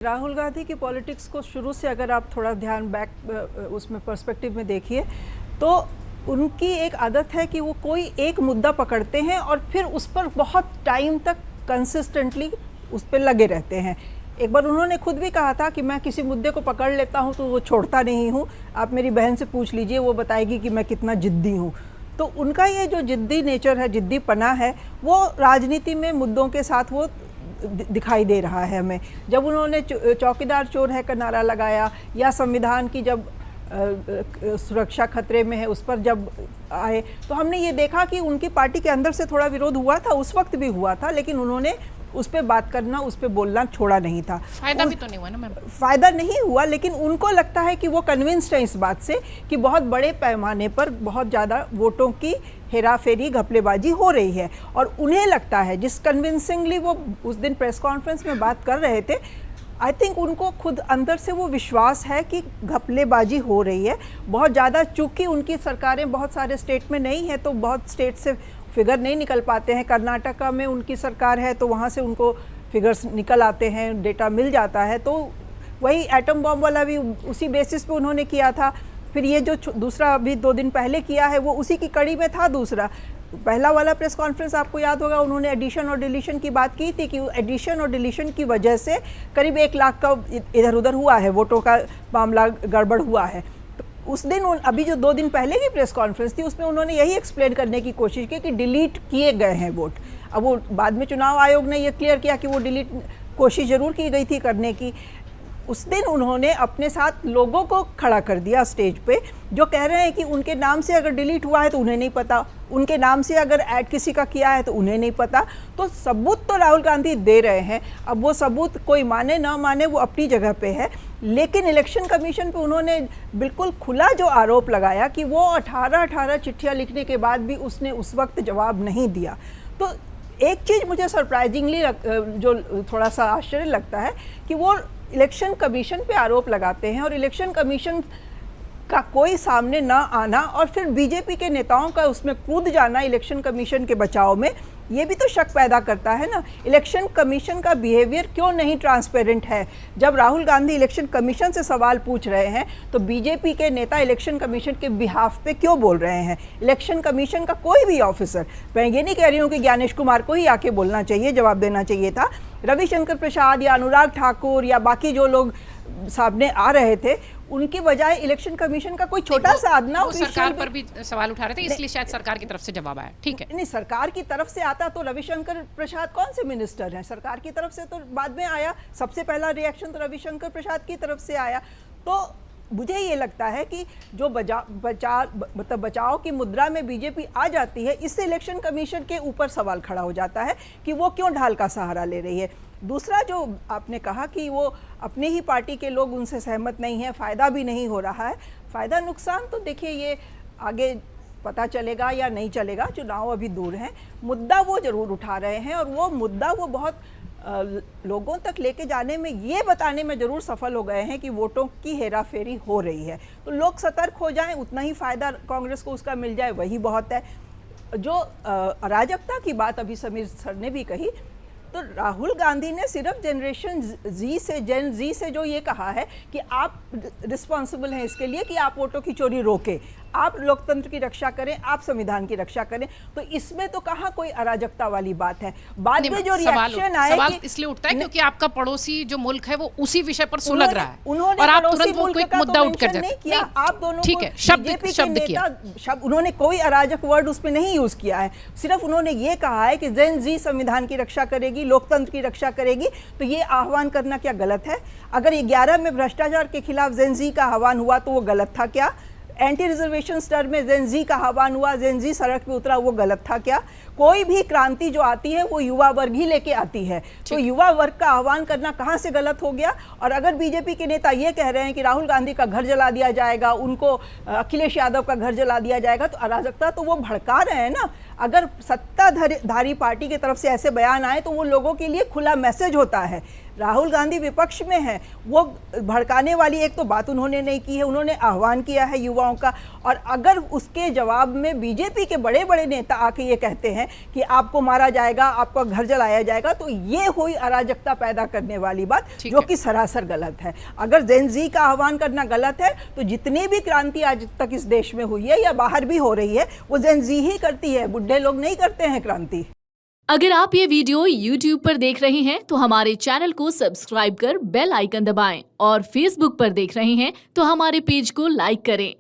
राहुल गांधी की पॉलिटिक्स को शुरू से अगर आप थोड़ा ध्यान बैक उसमें पर्सपेक्टिव में देखिए तो उनकी एक आदत है कि वो कोई एक मुद्दा पकड़ते हैं और फिर उस पर बहुत टाइम तक कंसिस्टेंटली उस पर लगे रहते हैं। एक बार उन्होंने खुद भी कहा था कि मैं किसी मुद्दे को पकड़ लेता हूं तो वो छोड़ता नहीं हूं। आप मेरी बहन से पूछ लीजिए, वो बताएगी कि मैं कितना जिद्दी हूं। तो उनका ये जो जिद्दी नेचर है, जिद्दी पना है, वो राजनीति में मुद्दों के साथ वो दिखाई दे रहा है हमें। जब उन्होंने चौकीदार चोर है का नारा लगाया या संविधान की जब सुरक्षा खतरे में है उस पर जब आए तो हमने ये देखा कि उनकी पार्टी के अंदर से थोड़ा विरोध हुआ था, उस वक्त भी हुआ था, लेकिन उन्होंने उस पर बात करना, उस पर बोलना छोड़ा नहीं था। फायदा भी तो नहीं हुआ ना मैम। फायदा नहीं हुआ, लेकिन उनको लगता है कि वो कन्विंस्ड है इस बात से कि बहुत बड़े पैमाने पर बहुत ज़्यादा वोटों की हेराफेरी, घपलेबाजी हो रही है। और उन्हें लगता है, जिस कन्विंसिंगली वो उस दिन प्रेस कॉन्फ्रेंस में बात कर रहे थे, आई थिंक उनको खुद अंदर से वो विश्वास है कि घपलेबाजी हो रही है बहुत ज़्यादा। चूँकि उनकी सरकारें बहुत सारे स्टेट में नहीं है तो बहुत स्टेट से फिगर नहीं निकल पाते हैं। कर्नाटका में उनकी सरकार है तो वहाँ से उनको फिगर्स निकल आते हैं, डेटा मिल जाता है। तो वही एटम बॉम्ब वाला भी उसी बेसिस पे उन्होंने किया था। फिर ये जो दूसरा अभी 2 दिन पहले किया है वो उसी की कड़ी में था। दूसरा पहला वाला प्रेस कॉन्फ्रेंस आपको याद होगा, उन्होंने एडिशन और डिलीशन की बात की थी कि एडिशन और डिलीशन की वजह से करीब 1 लाख का इधर उधर हुआ है, वोटों का मामला गड़बड़ हुआ है। उस दिन अभी जो 2 दिन पहले की प्रेस कॉन्फ्रेंस थी उसमें उन्होंने यही एक्सप्लेन करने की कोशिश की कि डिलीट किए गए हैं वोट। अब वो बाद में चुनाव आयोग ने ये क्लियर किया कि वो डिलीट कोशिश ज़रूर की गई थी करने की। उस दिन उन्होंने अपने साथ लोगों को खड़ा कर दिया स्टेज पे जो कह रहे हैं कि उनके नाम से अगर डिलीट हुआ है तो उन्हें नहीं पता, उनके नाम से अगर ऐड किसी का किया है तो उन्हें नहीं पता। तो सबूत तो राहुल गांधी दे रहे हैं। अब वो सबूत कोई माने ना माने वो अपनी जगह पे है, लेकिन इलेक्शन कमीशन पे उन्होंने बिल्कुल खुला जो आरोप लगाया कि वो 18 चिट्ठियाँ लिखने के बाद भी उसने उस वक्त जवाब नहीं दिया। तो एक चीज़ मुझे सरप्राइजिंगली जो थोड़ा सा आश्चर्य लगता है कि वो इलेक्शन कमीशन पे आरोप लगाते हैं और इलेक्शन कमीशन का कोई सामने ना आना और फिर बीजेपी के नेताओं का उसमें कूद जाना इलेक्शन कमीशन के बचाव में, ये भी तो शक पैदा करता है ना। इलेक्शन कमीशन का बिहेवियर क्यों नहीं ट्रांसपेरेंट है? जब राहुल गांधी इलेक्शन कमीशन से सवाल पूछ रहे हैं तो बीजेपी के नेता इलेक्शन कमीशन के बिहाफ पे क्यों बोल रहे हैं? इलेक्शन कमीशन का कोई भी ऑफिसर, मैं ये नहीं कह रही हूँ कि ज्ञानेश कुमार को ही आके बोलना चाहिए, जवाब देना चाहिए था। रविशंकर प्रसाद या अनुराग ठाकुर या बाकी जो लोग सामने आ रहे थे, उनकी बजाय इलेक्शन कमीशन का कोई छोटा सा आदना सरकार पर भी सवाल उठा रहे थे, इसलिए शायद सरकार की तरफ से जवाब आया। ठीक है, नहीं, सरकार की तरफ से आता तो रविशंकर प्रसाद कौन से मिनिस्टर हैं? सरकार की तरफ से तो बाद में आया, सबसे पहला रिएक्शन तो रविशंकर प्रसाद की तरफ से आया। तो मुझे ये लगता है कि जो बचाव की मुद्रा में बीजेपी आ जाती है, इससे इलेक्शन कमीशन के ऊपर सवाल खड़ा हो जाता है कि वो क्यों ढाल का सहारा ले रही है। दूसरा जो आपने कहा कि वो अपने ही पार्टी के लोग उनसे सहमत नहीं है, फ़ायदा भी नहीं हो रहा है। फ़ायदा नुकसान तो देखिए ये आगे पता चलेगा या नहीं चलेगा, चुनाव अभी दूर हैं। मुद्दा वो ज़रूर उठा रहे हैं और वो मुद्दा वो बहुत लोगों तक लेके जाने में, ये बताने में ज़रूर सफल हो गए हैं कि वोटों की हेराफेरी हो रही है। तो लोग सतर्क हो जाएं, उतना ही फ़ायदा कांग्रेस को उसका मिल जाए, वही बहुत है। जो अराजकता की बात अभी समीर सर ने भी कही, तो राहुल गांधी ने सिर्फ जेन जी से जो ये कहा है कि आप रिस्पॉन्सिबल हैं इसके लिए कि आप वोटों की चोरी रोकें, आप लोकतंत्र की रक्षा करें, आप संविधान की रक्षा करें। तो इसमें तो कहाँ कोई अराजकता वाली बात है? बाद में जो रिएक्शन आए, सवाल इसलिए उठता है क्योंकि आपका पड़ोसी जो मुल्क है वो उसी विषय पर सुलग रहा है और आप तुरंत वो कोई मुद्दा उठ कर नहीं किया। आप दोनों ठीक है, शब्द किया, उन्होंने कोई अराजक वर्ड उसमें नहीं यूज किया है। सिर्फ उन्होंने ये कहा है कि जेन जी संविधान की रक्षा करेगी, लोकतंत्र की रक्षा करेगी। तो ये आह्वान करना क्या गलत है? अगर 11 में भ्रष्टाचार के खिलाफ जेन जी का आह्वान हुआ तो वो गलत था क्या? एंटी रिजर्वेशन स्तर में जेन जी का आह्वान हुआ, जेन जी सड़क पे उतरा, वो गलत था क्या? कोई भी क्रांति जो आती है वो युवा वर्ग ही लेके आती है। तो युवा वर्ग का आह्वान करना कहाँ से गलत हो गया? और अगर बीजेपी के नेता ये कह रहे हैं कि राहुल गांधी का घर जला दिया जाएगा, उनको अखिलेश यादव का घर जला दिया जाएगा, तो अराजकता तो वो भड़का रहे हैं ना। अगर सत्ताधारी पार्टी की तरफ से ऐसे बयान आए तो वो लोगों के लिए खुला मैसेज होता है। राहुल गांधी विपक्ष में है, वो भड़काने वाली एक तो बात उन्होंने नहीं की है, उन्होंने आह्वान किया है युवाओं का। और अगर उसके जवाब में बीजेपी के बड़े बड़े नेता आके ये कहते हैं कि आपको मारा जाएगा, आपका घर जलाया जाएगा, तो ये हुई अराजकता पैदा करने वाली बात, जो कि सरासर गलत है। अगर जेन ज़ी का आह्वान करना गलत है तो जितनी भी क्रांति आज तक इस देश में हुई है या बाहर भी हो रही है वो जेन ज़ी ही करती है, बुढ़े लोग नहीं करते हैं क्रांति। अगर आप ये वीडियो YouTube पर देख रहे हैं तो हमारे चैनल को सब्सक्राइब कर बेल आइकन दबाएं और Facebook पर देख रहे हैं तो हमारे पेज को लाइक करें।